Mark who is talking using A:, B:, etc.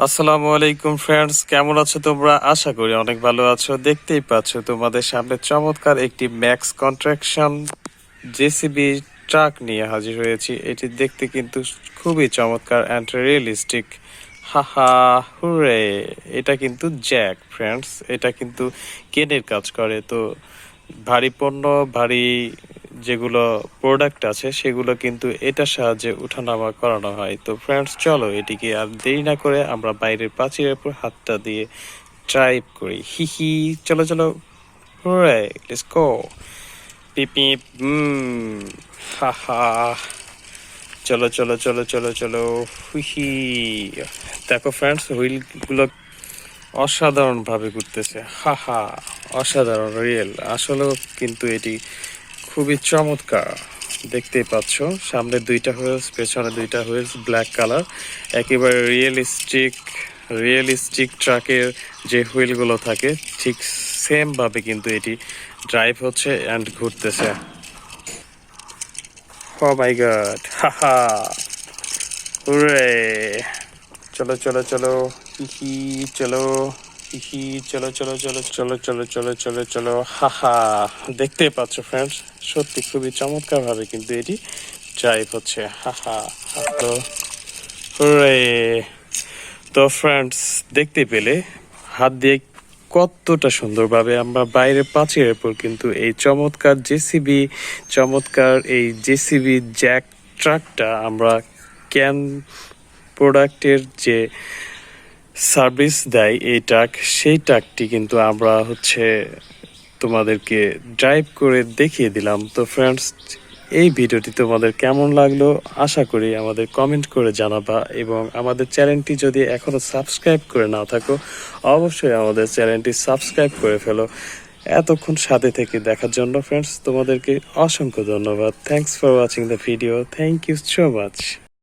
A: আসসালামু আলাইকুম ফ্রেন্ডস, কেমন আছো তোমরা? আশা করি অনেক ভালো আছো। দেখতেই পাচ্ছ তোমাদের সামনে চমৎকার একটি ম্যাক্স কন্ট্রাকশন জেসিবি ট্রাক নিয়ে হাজির হয়েছি। এটি দেখতে কিন্তু খুবই চমৎকার অ্যান্ড রিয়েলিস্টিক। হাহা হুরে! এটা কিন্তু জ্যাক ফ্রেন্ডস, এটা কিন্তু কেনের কাজ করে। তো ভারী পণ্য, ভারী যেগুলো প্রোডাক্ট আছে সেগুলো কিন্তু এটার সাহায্যে উঠানামা করানো হয়। তো ফ্রেন্ডস, চলো এটিকে আর দেরি না করে আমরা বাইরের প্রাচীরের উপর হাতটা দিয়ে ড্রাইভ করি। হিহি, চলো চলো, হুরে, লেটস গো। পিপি, হাহা, চলো চলো চলো চলো চলো, হুহি। দেখো ফ্রেন্ডস, হুইলগুলো অসাধারণ ভাবে ঘুরতেছে। হাহা, অসাধারণ রিয়েল। আসলেও কিন্তু এটি খুবই চমৎকার। দেখতেই পাচ্ছ, সামনে দুইটা হুইলস, পেছনে দুইটা হুইলস, ব্ল্যাক কালার। একেবারে রিয়েলিস্টিক ট্রাকের যে হুইলগুলো থাকে ঠিক সেম ভাবে কিন্তু এটি ড্রাইভ হচ্ছে অ্যান্ড ঘুরতেছে। ও মাই গড, হাহা, হুরে! চলো চলো চলো, হিহি, চলো, হিহি, চলো চলো চলো চলো চলো চলো চলো চলো, হাহা। দেখতে পাচ্ছ ফ্রেন্ডস, সত্যি খুবই চমৎকার ভাবে কিন্তু এটি ড্রাইভ হচ্ছে। হাহা, তো হুরে! তো ফ্রেন্ডস, দেখতে পেলে হাত দিয়ে কতটা সুন্দরভাবে আমরা বাইরে প্রাচীরের উপর কিন্তু এই চমৎকার এই জেসিবি জ্যাক ট্রাকটা আমরা ক্যান প্রোডাক্টের যে সার্ভিস দেয় এই ট্রাক, সেই ট্রাকটি কিন্তু আমরা তোমাদেরকে ড্রাইভ করে দেখিয়ে দিলাম। তো ফ্রেন্ডস, এই ভিডিওটি তোমাদের কেমন লাগলো আশা করি আমাদের কমেন্ট করে জানাবা, এবং আমাদের চ্যানেলটি যদি এখনো সাবস্ক্রাইব করে না থাকো অবশ্যই আমাদের চ্যানেলটি সাবস্ক্রাইব করে ফেলো। এতক্ষণ সাথে থেকে দেখার জন্য ফ্রেন্ডস তোমাদেরকে অসংখ্য ধন্যবাদ। Thanks for watching the video. Thank you so much.